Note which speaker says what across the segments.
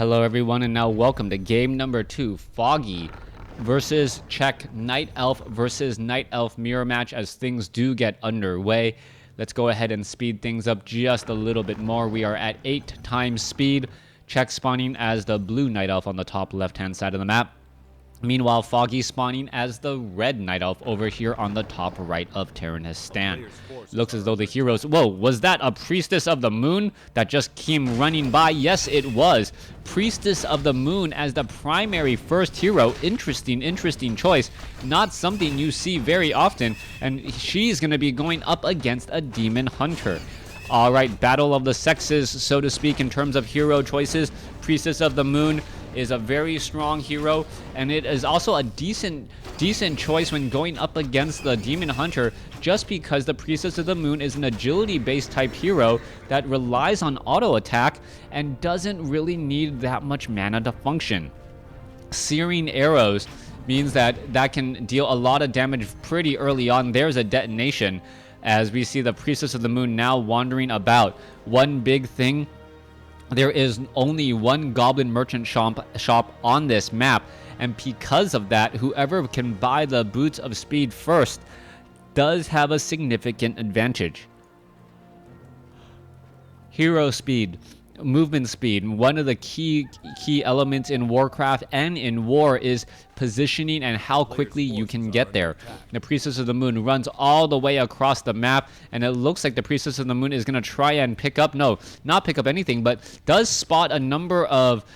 Speaker 1: Hello everyone, and now welcome to game number 2, Foggy versus Czech Night Elf versus Night Elf mirror match as things do get underway. Let's go ahead and speed things up just a little bit more. We are at 8 times speed. Czech spawning as the blue Night Elf on the top left-hand side of the map. Meanwhile, Foggy spawning as the red Night Elf over here on the top right of Terranistan. Looks as though the heroes... Whoa, was that a Priestess of the Moon that just came running by? Yes, it was. Priestess of the Moon as the primary first hero. Interesting choice. Not something you see very often. And she's going to be going up against a Demon Hunter. Alright, battle of the sexes, so to speak, in terms of hero choices. Priestess of the Moon is a very strong hero, and it is also a decent choice when going up against the Demon Hunter, just because the Priestess of the Moon is an agility-based type hero that relies on auto attack and doesn't really need that much mana to function. Searing arrows means that can deal a lot of damage pretty early on. There's a detonation as we see the Priestess of the Moon now wandering about. One big thing: there is only one Goblin Merchant shop on this map, and because of that, whoever can buy the Boots of Speed first does have a significant advantage. Hero speed, movement speed, one of the key elements in WarCraft and in War is positioning and how quickly you can get there. The Priestess of the Moon runs all the way across the map, and it looks like the Priestess of the Moon is going to try and pick up, no, not pick up anything, but does spot a number of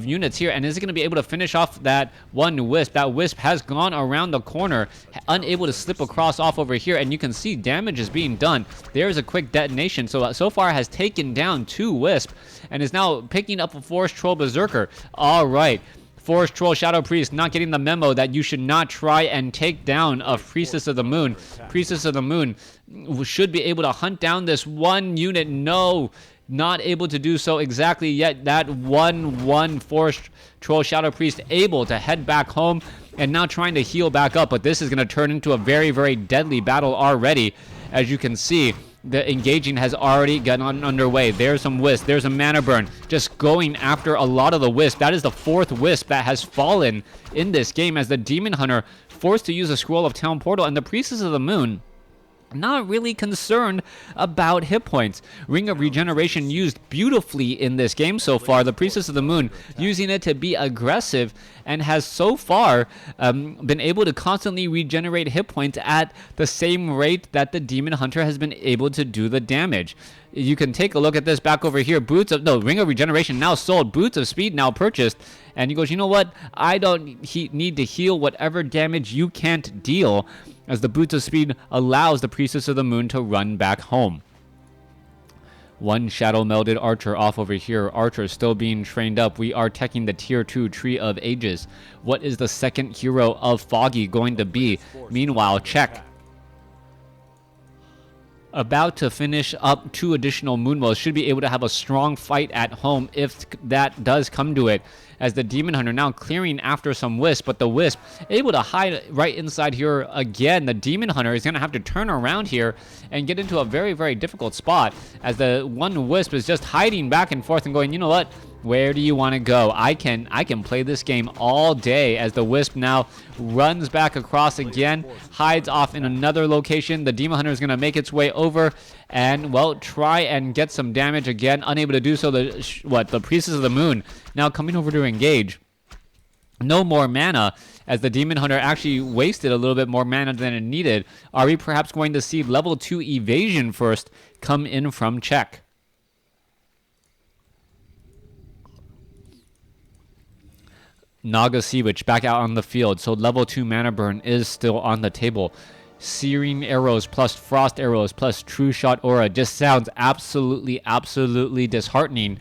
Speaker 1: units here, and is going to be able to finish off that one Wisp. That Wisp has gone around the corner, unable to slip across off over here, and you can see damage is being done. There's a quick detonation, so far has taken down 2 Wisp, and is now picking up a Forest Troll Berserker. Alright. Forest Troll Shadow Priest not getting the memo that you should not try and take down a Priestess of the Moon. Priestess of the Moon should be able to hunt down this one unit. No, not able to do so exactly yet. That 1/1 Forest Troll Shadow Priest able to head back home and now trying to heal back up. But this is going to turn into a very, very deadly battle already. As you can see, the engaging has already gotten underway. There's some Wisp. There's a mana burn. Just going after a lot of the Wisp. That is the 4th Wisp that has fallen in this game as the Demon Hunter forced to use a Scroll of Town Portal, and the Priestess of the Moon not really concerned about hit points. Ring of Regeneration used beautifully in this game so far. The Priestess of the Moon using it to be aggressive and has so far been able to constantly regenerate hit points at the same rate that the Demon Hunter has been able to do the damage. You can take a look at this back over here. Ring of Regeneration now sold. Boots of Speed now purchased. And he goes, you know what? I don't need to heal whatever damage you can't deal, as the Boots of Speed allows the Priestess of the Moon to run back home. One Shadow Melded Archer off over here. Archer still being trained up. We are teching the Tier 2 Tree of Ages. What is the second hero of Foggy going to be? Meanwhile, Czech about to finish up 2 additional Moonwells, should be able to have a strong fight at home if that does come to it, as the Demon Hunter now clearing after some Wisp, but the Wisp able to hide right inside here again. The Demon Hunter is going to have to turn around here and get into a very, very difficult spot, as the one Wisp is just hiding back and forth and going, you know what? Where do you want to go? I can play this game all day, as the Wisp now runs back across again, hides off in another location. The Demon Hunter is going to make its way over and, well, try and get some damage again. Unable to do so. The Priestess of the Moon now coming over to engage. No more mana, as the Demon Hunter actually wasted a little bit more mana than it needed. Are we perhaps going to see level 2 evasion first come in from Czech? Naga Sea Witch back out on the field, so level 2 mana burn is still on the table. Searing arrows plus frost arrows plus true shot aura just sounds absolutely disheartening,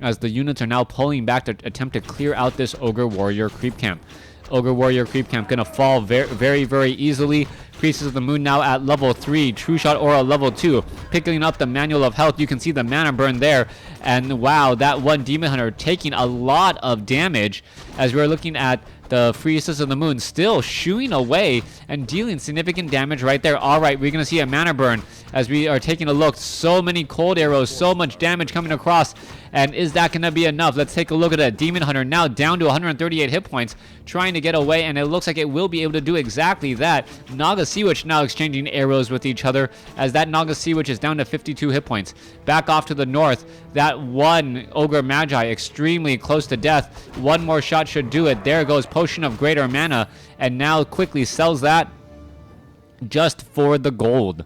Speaker 1: as the units are now pulling back to attempt to clear out this Ogre Warrior creep camp. Ogre Warrior creep camp gonna fall very, very easily. Priestess of the Moon now at level 3. True Shot Aura level 2. Picking up the Manual of Health. You can see the mana burn there. And wow, that one Demon Hunter taking a lot of damage, as we're looking at the Priestess of the Moon still shooing away and dealing significant damage right there. Alright, we're going to see a mana burn as we are taking a look. So many cold arrows, so much damage coming across And is that going to be enough? Let's take a look at it. Demon Hunter now down to 138 hit points, trying to get away, and it looks like it will be able to do exactly that. Naga Sea Witch now exchanging arrows with each other, as that Naga Sea Witch is down to 52 hit points. Back off to the north, that one Ogre Magi extremely close to death. One more shot should do it. There goes Potion of Greater Mana, and now quickly sells that just for the gold.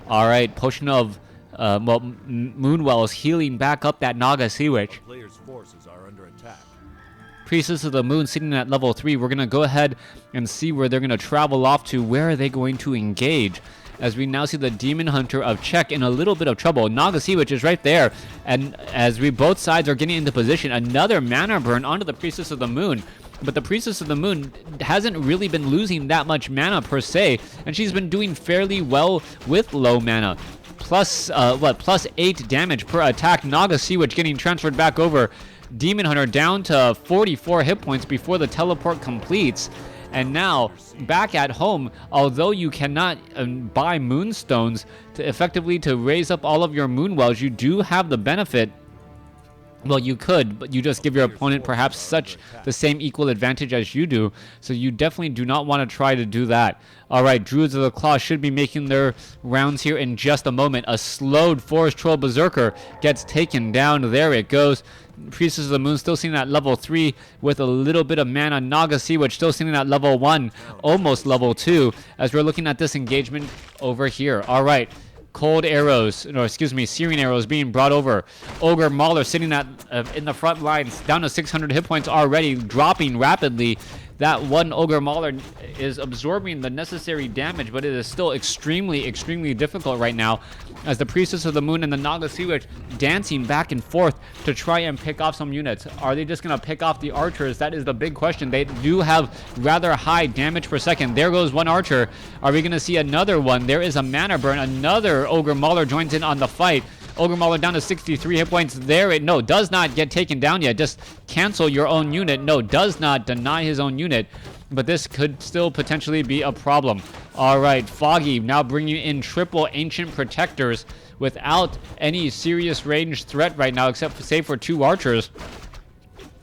Speaker 1: All right, Potion of Moonwell is healing back up that Naga Sea Witch.
Speaker 2: Players' forces are under attack.
Speaker 1: Priestess of the Moon sitting at level 3. We're going to go ahead and see where they're going to travel off to. Where are they going to engage? As we now see the Demon Hunter of Czech in a little bit of trouble. Naga Sea Witch is right there. And as both sides are getting into position, another mana burn onto the Priestess of the Moon. But the Priestess of the Moon hasn't really been losing that much mana per se. And she's been doing fairly well with low mana. Plus 8 damage per attack. Naga Sea Witch getting transferred back over. Demon Hunter down to 44 hit points before the teleport completes. And now, back at home, although you cannot buy Moonstones to raise up all of your Moonwells, you do have the benefit. Well, you could, but you just give your opponent perhaps the same equal advantage as you do. So you definitely do not want to try to do that. All right, Druids of the Claw should be making their rounds here in just a moment. A slowed Forest Troll Berserker gets taken down. There it goes. Priestess of the Moon still sitting at level 3 with a little bit of mana. Naga Sea Witch still sitting at level 1, almost level 2, as we're looking at this engagement over here. All right. Cold arrows, searing arrows being brought over. Ogre Mauler sitting in the front lines, down to 600 hit points already, dropping rapidly. That one Ogre Mauler is absorbing the necessary damage, but it is still extremely, extremely difficult right now, as the Priestess of the Moon and the Naga Sea Witch dancing back and forth to try and pick off some units. Are they just going to pick off the archers? That is the big question. They do have rather high damage per second. There goes one archer. Are we going to see another one? There is a mana burn. Another Ogre Mauler joins in on the fight. Ogre Mauler down to 63 hit points. No, does not get taken down yet. Just cancel your own unit. No, does not deny his own unit. But this could still potentially be a problem. All right, Foggy now bringing in triple Ancient Protectors without any serious ranged threat right now, except for 2 archers.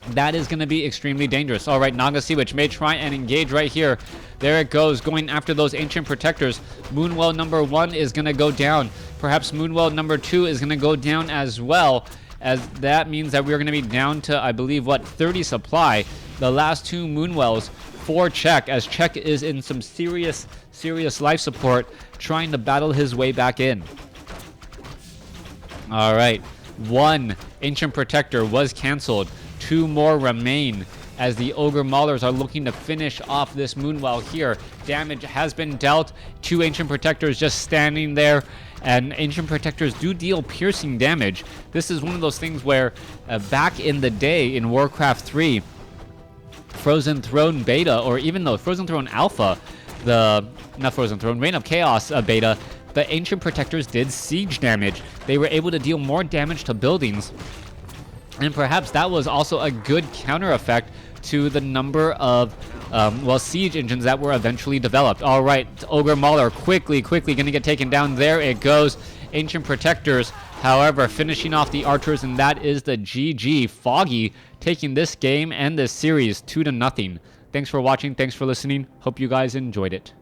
Speaker 1: That is going to be extremely dangerous. All right, Naga Sea Witch may try and engage right here. There it goes, going after those Ancient Protectors. Moonwell number 1 is going to go down. Perhaps Moonwell number 2 is going to go down as well, as that means that we're going to be down to, I believe, 30 supply. The last 2 Moonwells for Czech, as Czech is in some serious life support, trying to battle his way back in. All right, 1 Ancient Protector was canceled. 2 more remain, as the Ogre Maulers are looking to finish off this Moonwell here. Damage has been dealt. 2 Ancient Protectors just standing there, and Ancient Protectors do deal piercing damage. This is one of those things where back in the day in WarCraft 3, Frozen Throne Beta, or even though Frozen Throne Alpha, not Frozen Throne, Reign of Chaos Beta, the Ancient Protectors did siege damage. They were able to deal more damage to buildings. And perhaps that was also a good counter effect to the number of siege engines that were eventually developed. All right, Ogre Mauler quickly going to get taken down. There it goes. Ancient Protectors, however, finishing off the archers, and that is the GG. Foggy taking this game and this series 2-0. Thanks for watching. Thanks for listening. Hope you guys enjoyed it.